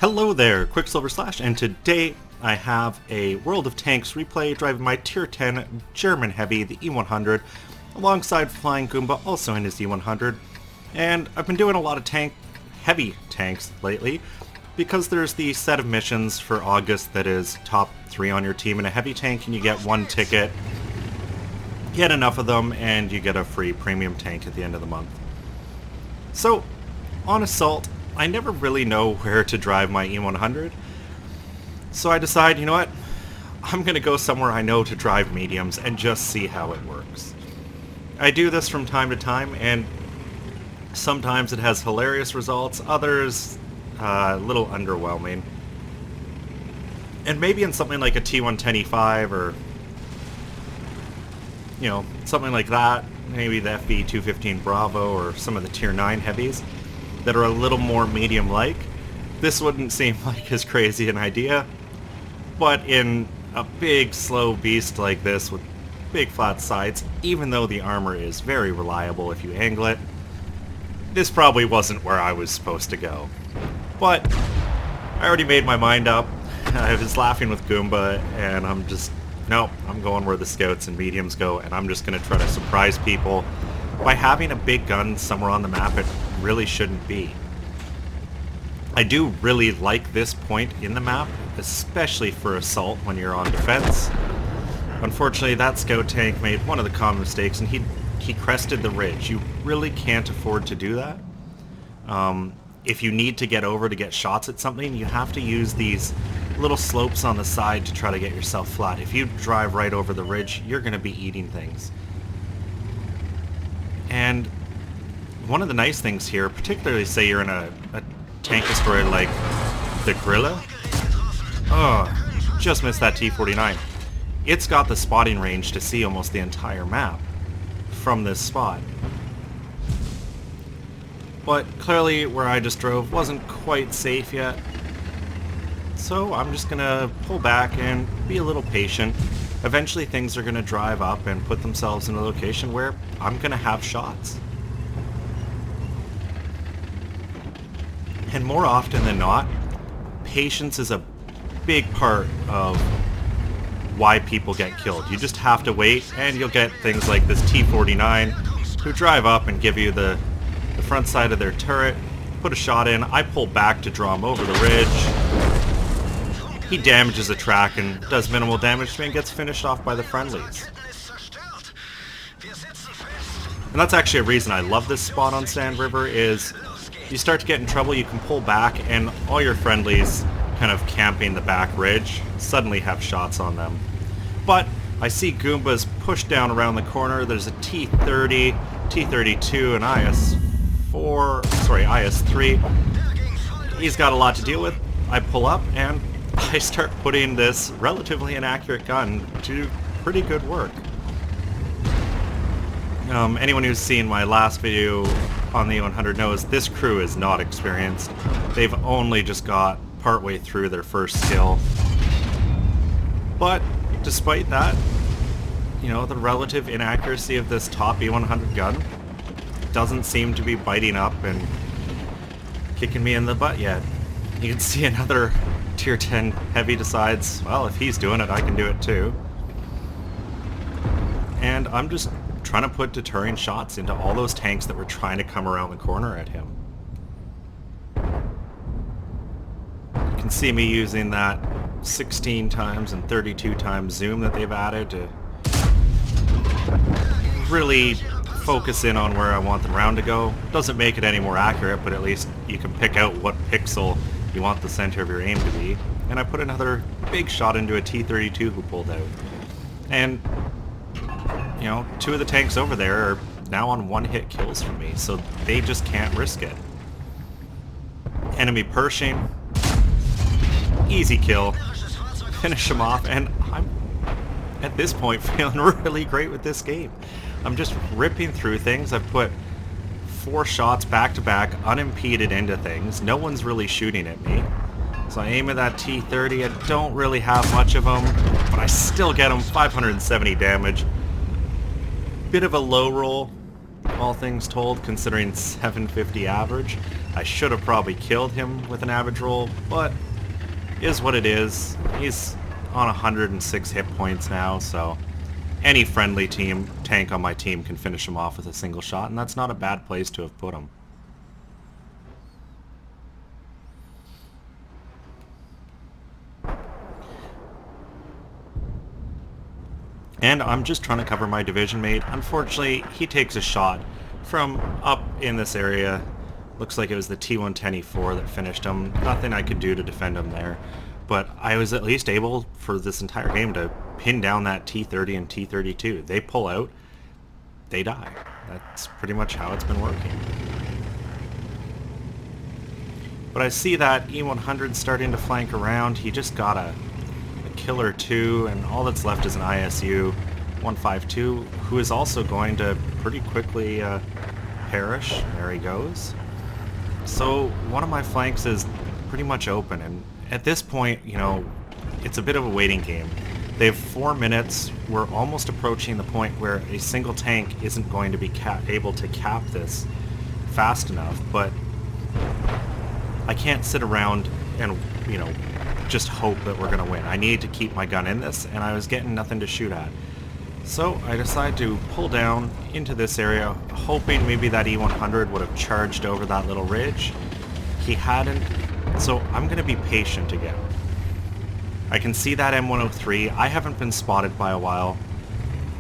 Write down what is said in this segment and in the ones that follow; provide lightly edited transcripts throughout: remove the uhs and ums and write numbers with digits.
Hello there, Qckslvrslash, and today I have a World of Tanks replay driving my Tier 10 German Heavy, the E100, alongside Flying Goomba, also in his E100. And I've been doing a lot of heavy tanks lately, because there's the set of missions for August that is top 3 on your team in a heavy tank, and you get 1 ticket, get enough of them, and you get a free premium tank at the end of the month. So, on Assault, I never really know where to drive my E100, so I decide, you know what, I'm going to go somewhere I know to drive mediums and just see how it works. I do this from time to time, and sometimes it has hilarious results, others a little underwhelming. And maybe in something like a T110E5 or, you know, something like that, maybe the FV215 Bravo or some of the Tier 9 heavies that are a little more medium-like, this wouldn't seem like as crazy an idea. But in a big, slow beast like this with big flat sides, even though the armor is very reliable if you angle it, this probably wasn't where I was supposed to go. But I already made my mind up. I was laughing with Goomba, and I'm just, nope, I'm going where the scouts and mediums go, and I'm just going to try to surprise people by having a big gun somewhere on the map it really shouldn't be. I do really like this point in the map, especially for Assault when you're on defense. Unfortunately, that scout tank made one of the common mistakes, and he crested the ridge. You really can't afford to do that. If you need to get over to get shots at something, you have to use these little slopes on the side to try to get yourself flat. If you drive right over the ridge, you're going to be eating things. And one of the nice things here, particularly say you're in a tank destroyer like the Gorilla, oh, just missed that T-49. It's got the spotting range to see almost the entire map from this spot. But clearly where I just drove wasn't quite safe yet, so I'm just gonna pull back and be a little patient. Eventually things are gonna drive up and put themselves in a location where I'm gonna have shots. And more often than not, patience is a big part of why people get killed. You just have to wait, and you'll get things like this T-49 who drive up and give you the front side of their turret, put a shot in. I pull back to draw him over the ridge. He damages a track and does minimal damage to me and gets finished off by the friendlies. And that's actually a reason I love this spot on Sand River, is you start to get in trouble, you can pull back, and all your friendlies kind of camping the back ridge suddenly have shots on them. But I see Goombas pushed down around the corner. There's a T-30, T-32, and IS-3. He's got a lot to deal with. I pull up and I start putting this relatively inaccurate gun to pretty good work. Anyone who's seen my last video on the E100 knows this crew is not experienced. They've only just got partway through their first skill. But despite that, you know, the relative inaccuracy of this top E100 gun doesn't seem to be biting up and kicking me in the butt yet. You can see another Tier 10 heavy decides, well, if he's doing it, I can do it too. And I'm just trying to put deterring shots into all those tanks that were trying to come around the corner at him. You can see me using that 16 times and 32 times zoom that they've added to really focus in on where I want the round to go. Doesn't make it any more accurate, but at least you can pick out what pixel you want the center of your aim to be. And I put another big shot into a T-32 who pulled out. And, you know, 2 of the tanks over there are now on 1-hit kills from me, so they just can't risk it. Enemy Pershing, easy kill, finish him off, and I'm, at this point, feeling really great with this game. I'm just ripping through things. I've put 4 shots back to back, unimpeded into things. No one's really shooting at me. So I aim at that T-30. I don't really have much of them, but I still get them. 570 damage. Bit of a low roll, all things told, considering 750 average. I should have probably killed him with an average roll, but is what it is. He's on 106 hit points now, so any friendly tank on my team can finish him off with a single shot, and that's not a bad place to have put him. And I'm just trying to cover my division mate. Unfortunately, he takes a shot from up in this area. Looks like it was the T110E4 that finished him. Nothing I could do to defend him there. But I was at least able, for this entire game, to pin down that T30 and T32. They pull out, they die. That's pretty much how it's been working. But I see that E100 starting to flank around. He just got a killer 2, and all that's left is an ISU 152, who is also going to pretty quickly perish. There he goes. So one of my flanks is pretty much open, and at this point, you know, it's a bit of a waiting game. They have 4 minutes. We're almost approaching the point where a single tank isn't going to be able to cap this fast enough, but I can't sit around and, you know, just hope that we're going to win. I need to keep my gun in this, and I was getting nothing to shoot at. So I decided to pull down into this area, hoping maybe that E100 would have charged over that little ridge. He hadn't, so I'm going to be patient again. I can see that M103. I haven't been spotted by a while.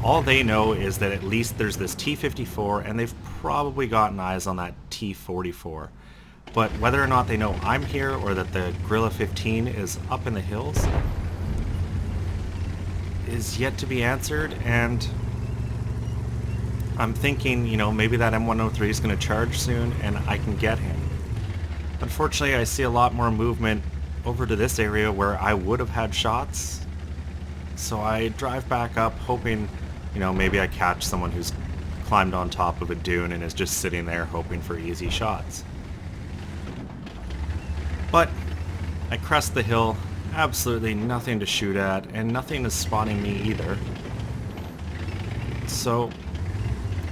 All they know is that at least there's this T54, and they've probably gotten eyes on that T44. But whether or not they know I'm here or that the Guerrilla 15 is up in the hills is yet to be answered, and I'm thinking, you know, maybe that M103 is going to charge soon and I can get him. Unfortunately, I see a lot more movement over to this area where I would have had shots, so I drive back up hoping, you know, maybe I catch someone who's climbed on top of a dune and is just sitting there hoping for easy shots. But I crest the hill, absolutely nothing to shoot at, and nothing is spotting me either. So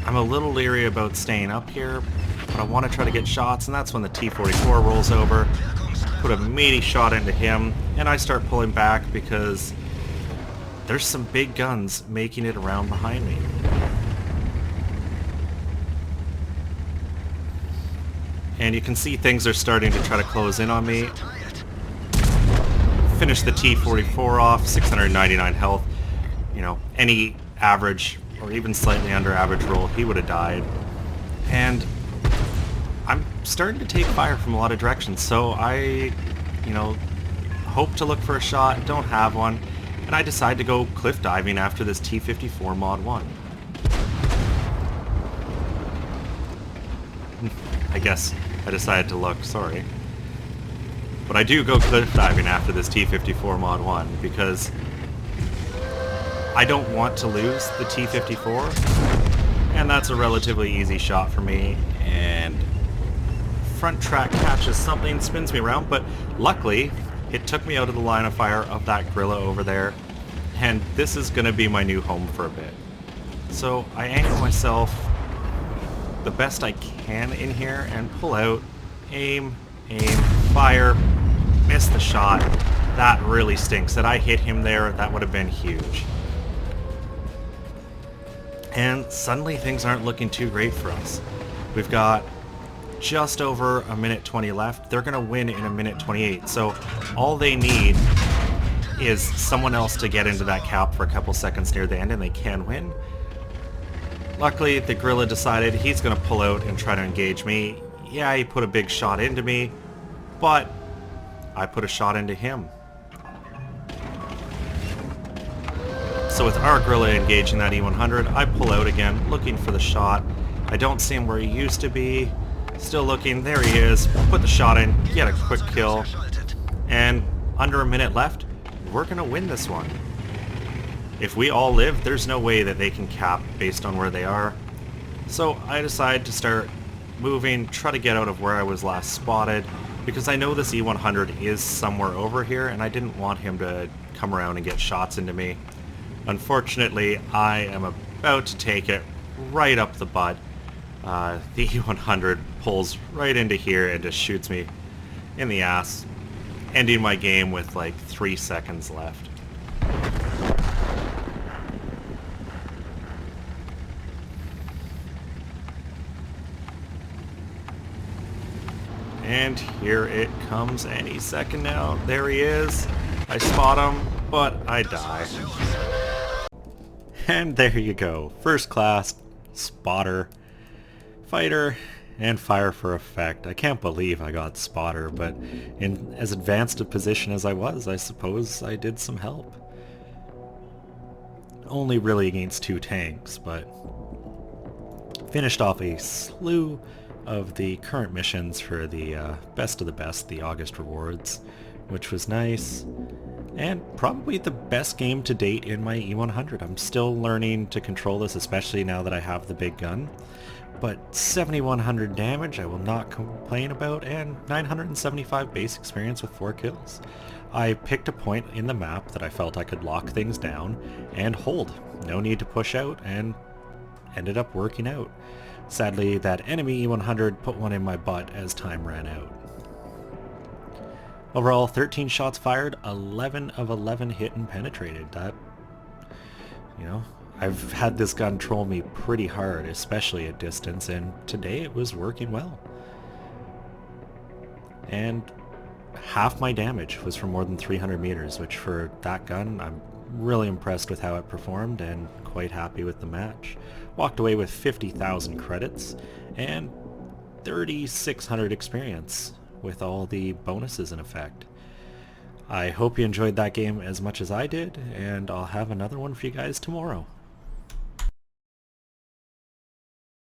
I'm a little leery about staying up here, but I want to try to get shots, and that's when the T44 rolls over, put a meaty shot into him, and I start pulling back because there's some big guns making it around behind me. And you can see things are starting to try to close in on me. Finish the T44 off, 699 health. You know, any average or even slightly under average roll, he would have died. And I'm starting to take fire from a lot of directions, so I, you know, hope to look for a shot, don't have one, and I decide to go cliff diving after this T54 Mod 1. I guess I decided to look, sorry. But I do go cliff diving after this T54 Mod 1 because I don't want to lose the T54, and that's a relatively easy shot for me, and front track catches something, spins me around, but luckily it took me out of the line of fire of that Guerrilla over there, and this is going to be my new home for a bit. So I angle myself the best I can in here and pull out, aim, fire, miss the shot. That really stinks. That I hit him there, that would have been huge. And suddenly things aren't looking too great for us. We've got just over a minute 20 left. They're going to win in a minute 28. So all they need is someone else to get into that cap for a couple seconds near the end, and they can win. Luckily, the Guerrilla decided he's going to pull out and try to engage me. Yeah, he put a big shot into me, but I put a shot into him. So with our Guerrilla engaging that E100, I pull out again, looking for the shot. I don't see him where he used to be. Still looking, there he is. Put the shot in, get a quick kill. And under a minute left, we're going to win this one. If we all live, there's no way that they can cap based on where they are. So I decide to start moving, try to get out of where I was last spotted, because I know this E100 is somewhere over here, and I didn't want him to come around and get shots into me. Unfortunately, I am about to take it right up the butt The E100 pulls right into here and just shoots me in the ass, ending my game with like 3 seconds left. And here it comes any second now. There he is. I spot him, but I die. And there you go. First class, spotter, fighter, and fire for effect. I can't believe I got spotter, but in as advanced a position as I was, I suppose I did some help. Only really against 2 tanks, but finished off a slew of the current missions for the best of the best, the August rewards, which was nice, and probably the best game to date in my E100. I'm still learning to control this, especially now that I have the big gun, but 7,100 damage I will not complain about, and 975 base experience with 4 kills. I picked a point in the map that I felt I could lock things down and hold. No need to push out, and ended up working out. Sadly, that enemy E100 put one in my butt as time ran out. Overall, 13 shots fired, 11 of 11 hit and penetrated. That, you know, I've had this gun troll me pretty hard, especially at distance, and today it was working well. And half my damage was from more than 300 meters, which for that gun, I'm really impressed with how it performed and quite happy with the match. Walked away with 50,000 credits and 3,600 experience with all the bonuses in effect. I hope you enjoyed that game as much as I did, and I'll have another one for you guys tomorrow.